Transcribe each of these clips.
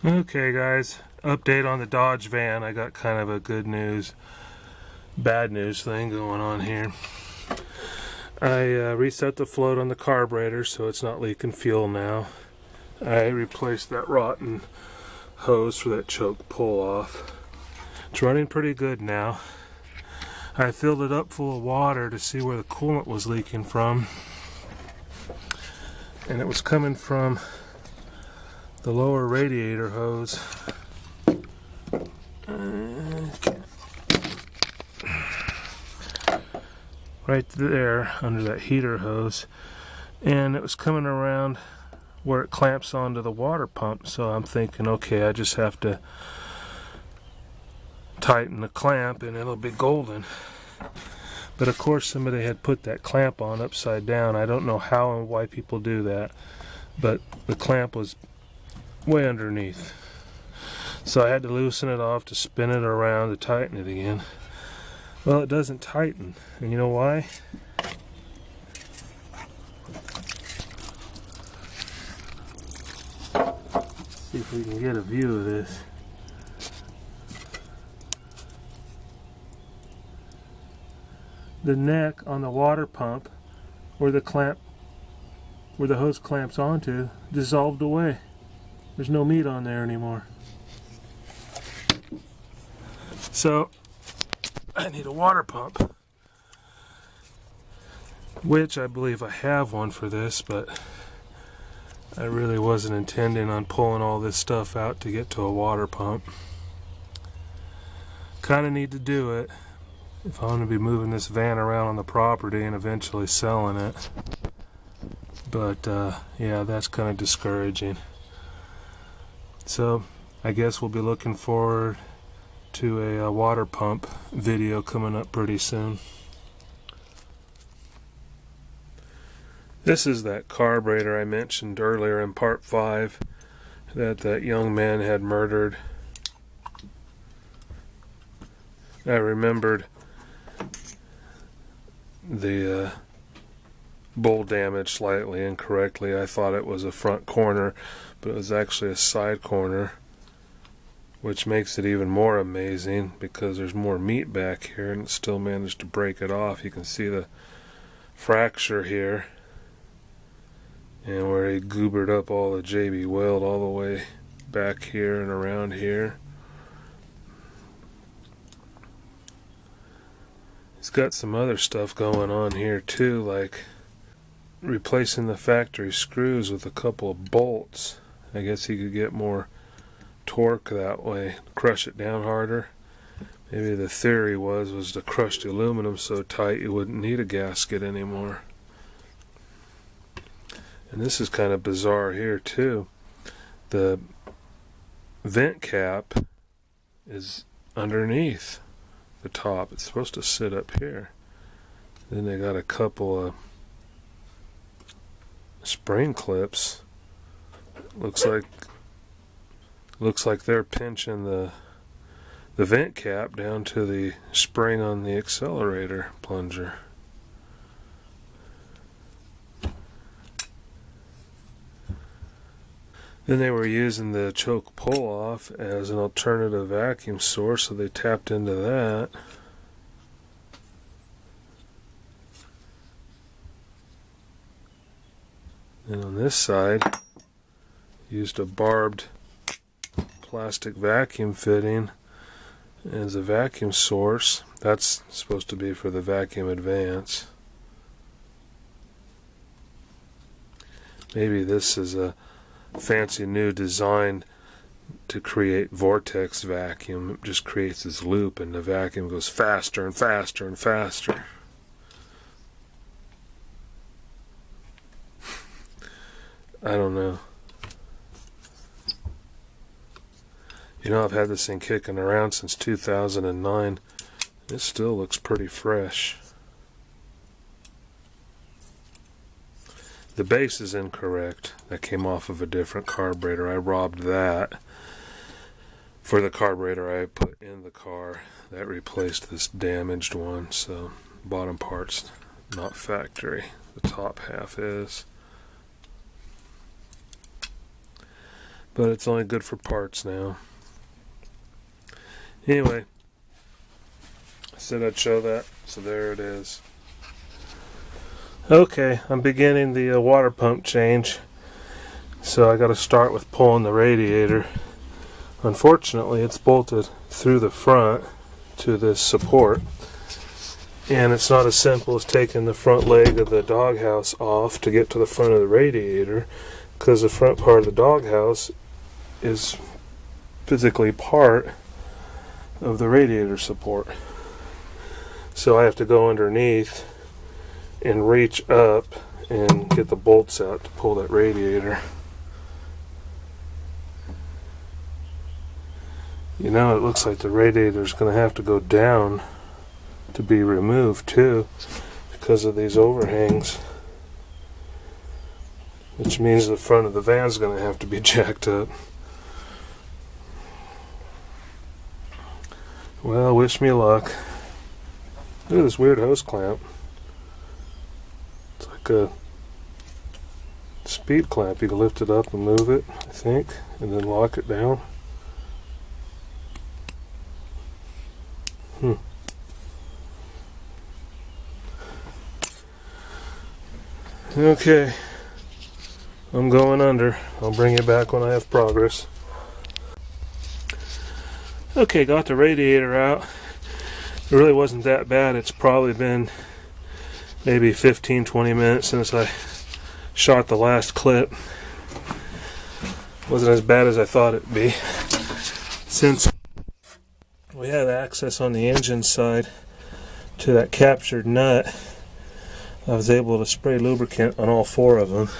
Okay guys, update on the Dodge van. I got kind of a good news, bad news thing going on here. I reset the float on the carburetor so it's not leaking fuel now. I replaced that rotten hose for that choke pull off. It's running pretty good now. I filled it up full of water to see where the coolant was leaking from, and it was coming from the lower radiator hose. Right there under that heater hose, and it was coming around where it clamps onto the water pump. So I'm thinking, okay, I just have to tighten the clamp and it'll be golden. But of course somebody had put that clamp on upside down. I don't know how and why people do that, but the clamp was way underneath, so I had to loosen it off to spin it around to tighten it again. Well, it doesn't tighten, and you know why? Let's see if we can get a view of this. The neck on the water pump, where the hose clamps onto, dissolved away. There's no meat on there anymore. So I need a water pump, which I believe I have one for this, but I really wasn't intending on pulling all this stuff out to get to a water pump. Kind of need to do it if I'm going to be moving this van around on the property and eventually selling it. But yeah, that's kind of discouraging. So I guess we'll be looking forward to a water pump video coming up pretty soon. This is that carburetor I mentioned earlier in part 5 that young man had murdered. I remembered the bowl damage slightly incorrectly. I thought it was a front corner, but it was actually a side corner, which makes it even more amazing because there's more meat back here and it still managed to break it off. You can see the fracture here, and where he goobered up all the JB weld all the way back here and around here. He's got some other stuff going on here too, like replacing the factory screws with a couple of bolts. I guess he could get more torque that way, crush it down harder. Maybe the theory was to crush the aluminum so tight you wouldn't need a gasket anymore. And this is kind of bizarre here too. The vent cap is underneath the top. It's supposed to sit up here. Then they got a couple of spring clips. Looks like they're pinching the vent cap down to the spring on the accelerator plunger. Then they were using the choke pull off as an alternative vacuum source, so they tapped into that. And on this side, used a barbed plastic vacuum fitting as a vacuum source. That's supposed to be for the vacuum advance. Maybe this is a fancy new design to create vortex vacuum. It just creates this loop and the vacuum goes faster and faster and faster. I don't know. You know, I've had this thing kicking around since 2009. It still looks pretty fresh. The base is incorrect. That came off of a different carburetor. I robbed that for the carburetor I put in the car. That replaced this damaged one, so bottom part's not factory. The top half is. but it's only good for parts now. Anyway, I said I'd show that, so there it is. Okay, I'm beginning the water pump change, so I got to start with pulling the radiator. Unfortunately, it's bolted through the front to this support, and it's not as simple as taking the front leg of the doghouse off to get to the front of the radiator, because the front part of the doghouse is physically part of the radiator support. So I have to go underneath and reach up and get the bolts out to pull that radiator. You know, it looks like the radiator is going to have to go down to be removed too, because of these overhangs, which means the front of the van's going to have to be jacked up. Well, wish me luck. Look at this weird hose clamp. It's like a speed clamp. You can lift it up and move it, I think, and then lock it down. Okay, I'm going under. I'll bring you back when I have progress. Okay, got the radiator out. It really wasn't that bad. It's probably been maybe 15-20 minutes since I shot the last clip. Wasn't as bad as I thought it'd be. Since we had access on the engine side to that captured nut, I was able to spray lubricant on all 4 of them.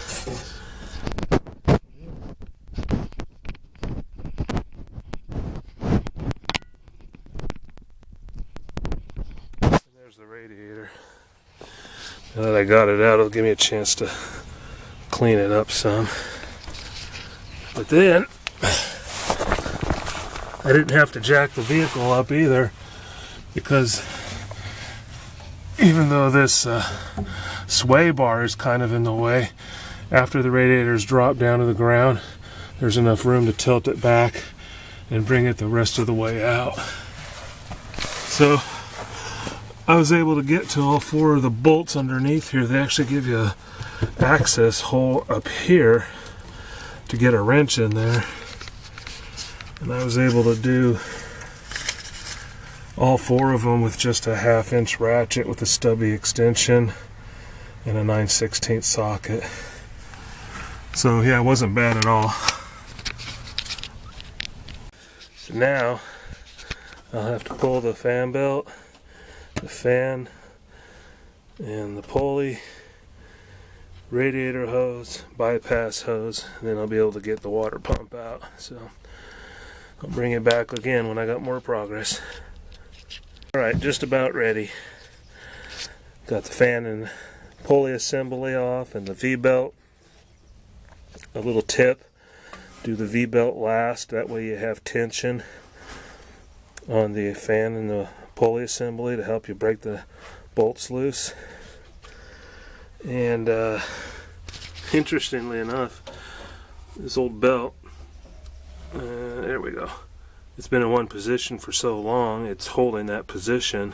And there's the radiator. Now that I got it out, it'll give me a chance to clean it up some. But then, I didn't have to jack the vehicle up either, because even though this sway bar is kind of in the way, after the radiator's dropped down to the ground, there's enough room to tilt it back and bring it the rest of the way out. So I was able to get to all 4 of the bolts underneath here. They actually give you an access hole up here to get a wrench in there, and I was able to do all 4 of them with just a 1/2-inch ratchet with a stubby extension and a 9/16 socket. So yeah, it wasn't bad at all. So now I'll have to pull the fan belt, the fan, and the pulley, radiator hose, bypass hose, and then I'll be able to get the water pump out. So I'll bring it back again when I got more progress. Alright, just about ready. Got the fan and pulley assembly off, and the V-belt. A little tip, do the V-belt last, that way you have tension on the fan and the pulley assembly to help you break the bolts loose. And interestingly enough, this old belt, there we go. It's been in one position for so long, it's holding that position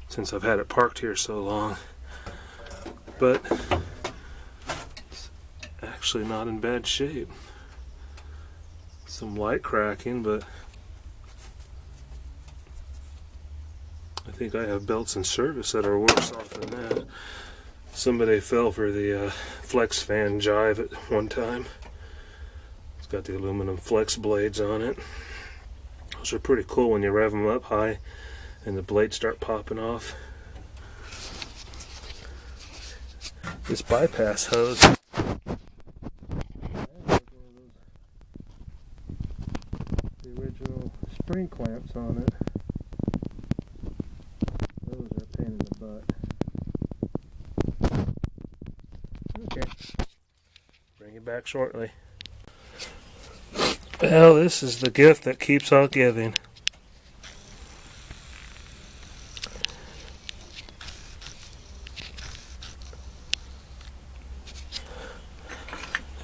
since I've had it parked here so long. But it's actually not in bad shape. Some light cracking, but I think I have belts in service that are worse off than that. Somebody fell for the flex fan jive at one time. It's got the aluminum flex blades on it. Those are pretty cool when you rev them up high and the blades start popping off. This bypass hose, the original spring clamps on it. Those are a pain in the butt. Okay, bring it back shortly. Well, this is the gift that keeps on giving.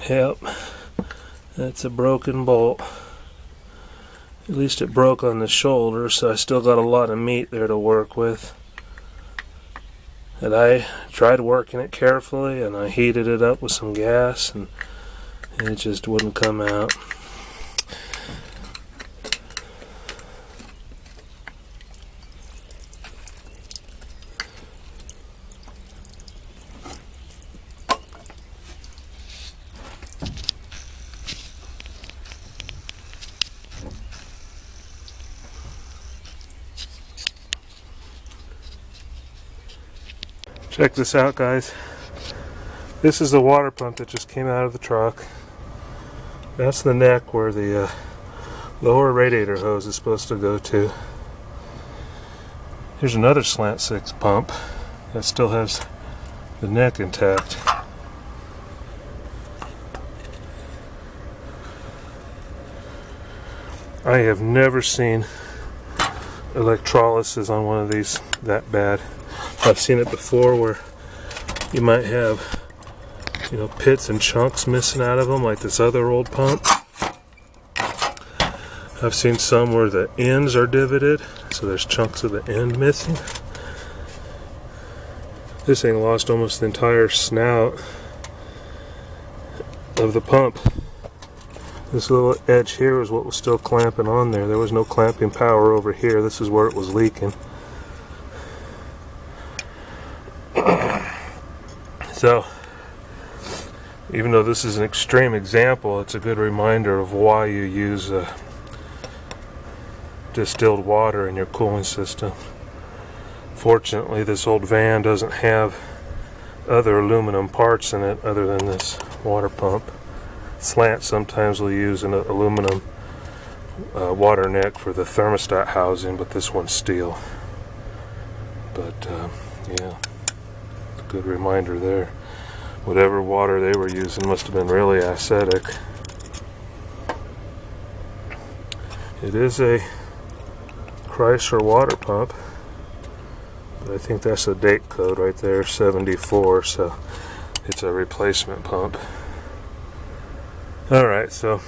Yep, it's a broken bolt. At least it broke on the shoulder, so I still got a lot of meat there to work with. And I tried working it carefully, and I heated it up with some gas, and it just wouldn't come out. Check this out, guys. This is the water pump that just came out of the truck. That's the neck where the lower radiator hose is supposed to go to. Here's another slant 6 pump that still has the neck intact. I have never seen electrolysis on one of these that bad. I've seen it before where you might have, you know, pits and chunks missing out of them, like this other old pump. I've seen some where the ends are divoted, so there's chunks of the end missing. This thing lost almost the entire snout of the pump. This little edge here is what was still clamping on there. There was no clamping power over here. This is where it was leaking. So, even though this is an extreme example, it's a good reminder of why you use distilled water in your cooling system. Fortunately, this old van doesn't have other aluminum parts in it other than this water pump. Slant sometimes will use an aluminum water neck for the thermostat housing, but this one's steel. But yeah, good reminder there. Whatever water they were using must have been really acidic. It is a Chrysler water pump, but I think that's a date code right there, 74, so it's a replacement pump. Alright, so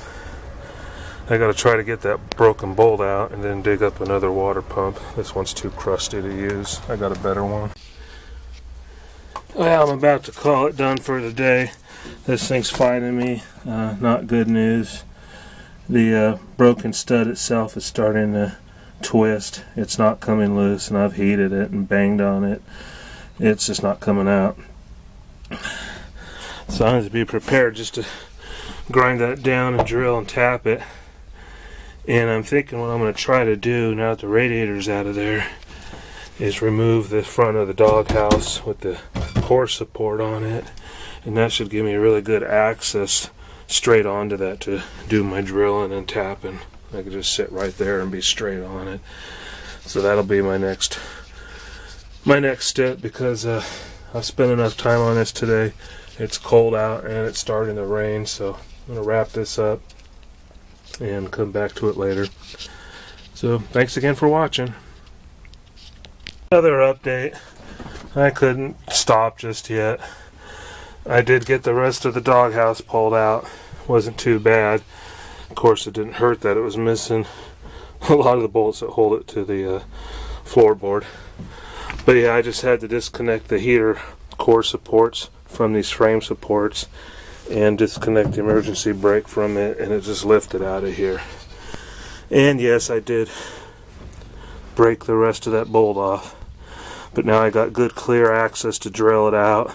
I gotta try to get that broken bolt out and then dig up another water pump. This one's too crusty to use. I got a better one. Well, I'm about to call it done for the day. This thing's fighting me. Not good news. The broken stud itself is starting to twist. It's not coming loose, and I've heated it and banged on it. It's just not coming out. So I need to be prepared just to grind that down and drill and tap it. And I'm thinking what I'm going to try to do now that the radiator's out of there is remove the front of the doghouse with the core support on it, and that should give me really good access straight onto that to do my drilling and tapping. I could just sit right there and be straight on it. So that'll be my next step, because I've spent enough time on this today. It's cold out and it's starting to rain, so I'm going to wrap this up and come back to it later. So thanks again for watching. Another update. I couldn't stop just yet. I did get the rest of the doghouse pulled out. Wasn't too bad. Of course, it didn't hurt that it was missing a lot of the bolts that hold it to the floorboard. But yeah, I just had to disconnect the heater core supports from these frame supports and disconnect the emergency brake from it, and it just lifted out of here. And yes, I did break the rest of that bolt off. But now I got good clear access to drill it out.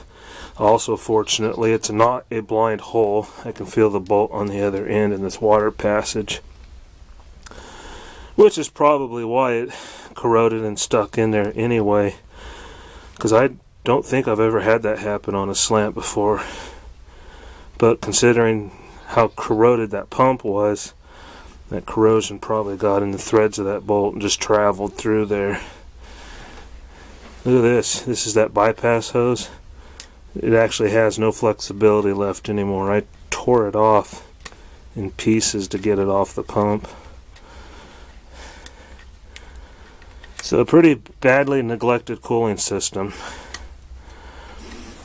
Also, fortunately, it's not a blind hole. I can feel the bolt on the other end in this water passage, which is probably why it corroded and stuck in there anyway, because I don't think I've ever had that happen on a slant before. But considering how corroded that pump was, that corrosion probably got in the threads of that bolt and just traveled through there. Look at this. This is that bypass hose. It actually has no flexibility left anymore. I tore it off in pieces to get it off the pump. So a pretty badly neglected cooling system.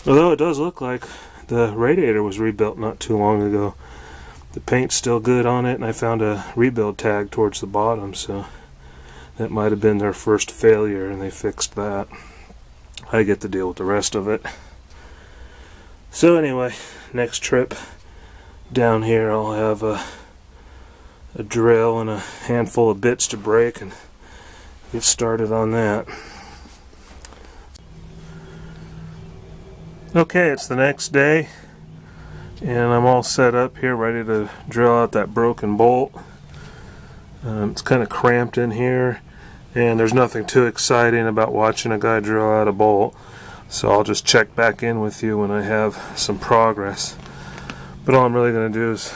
Although it does look like the radiator was rebuilt not too long ago. The paint's still good on it, and I found a rebuild tag towards the bottom, so that might have been their first failure and they fixed that. I get to deal with the rest of it. So anyway, next trip down here I'll have a drill and a handful of bits to break and get started on that. Okay, it's the next day and I'm all set up here ready to drill out that broken bolt. It's kind of cramped in here and there's nothing too exciting about watching a guy drill out a bolt, so I'll just check back in with you when I have some progress. But all I'm really going to do is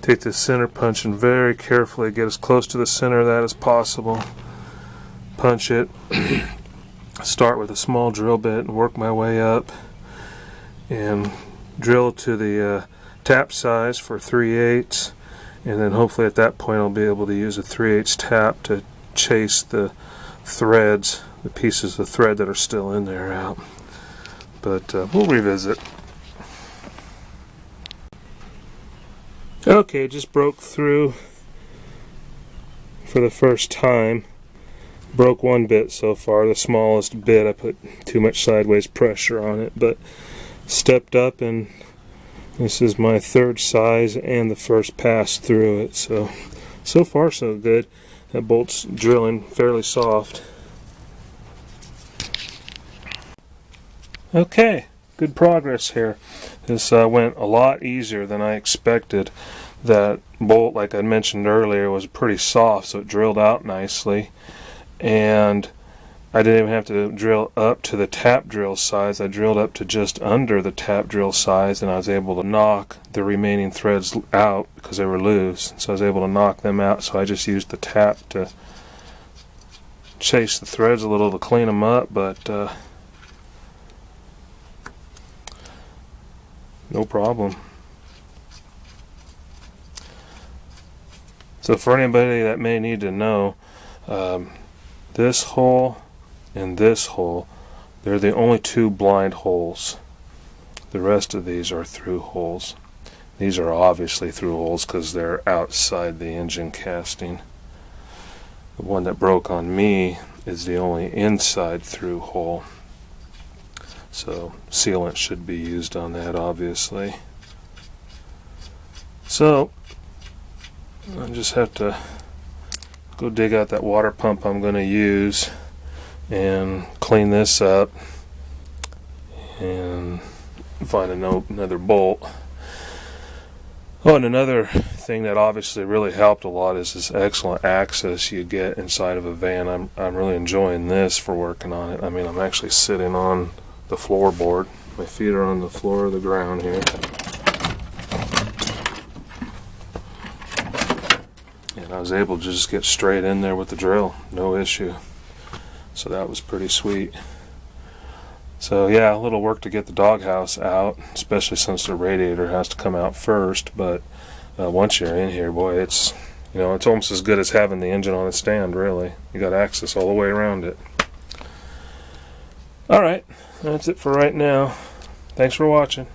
take this center punch and very carefully get as close to the center of that as possible. Punch it. Start with a small drill bit and work my way up and drill to the tap size for 3/8, and then hopefully at that point I'll be able to use a 3/8 tap to chase the threads, the pieces of thread that are still in there out. But we'll revisit. Okay, just broke through for the first time. Broke one bit so far, the smallest bit. I put too much sideways pressure on it, but stepped up, and this is my third size and the first pass through it. So far so good. That bolt's drilling fairly soft. Okay, good progress here. This went a lot easier than I expected. That bolt, like I mentioned earlier, was pretty soft, so it drilled out nicely. And I didn't even have to drill up to the tap drill size. I drilled up to just under the tap drill size, and I was able to knock the remaining threads out because they were loose. So I was able to knock them out, so I just used the tap to chase the threads a little to clean them up, but no problem. So for anybody that may need to know, this hole and this hole, they're the only two blind holes. The rest of these are through holes. These are obviously through holes because they're outside the engine casting. The one that broke on me is the only inside through hole. So sealant should be used on that, obviously. So I just have to go dig out that water pump I'm going to use and clean this up and find another bolt. Oh, and another thing that obviously really helped a lot is this excellent access you get inside of a van. I'm really enjoying this for working on it. I mean, I'm actually sitting on the floorboard. My feet are on the floor of the ground here. And I was able to just get straight in there with the drill, no issue. So that was pretty sweet. So yeah, a little work to get the doghouse out, especially since the radiator has to come out first. But once you're in here, boy, it's it's almost as good as having the engine on a stand. Really, you got access all the way around it. All right, that's it for right now. Thanks for watching.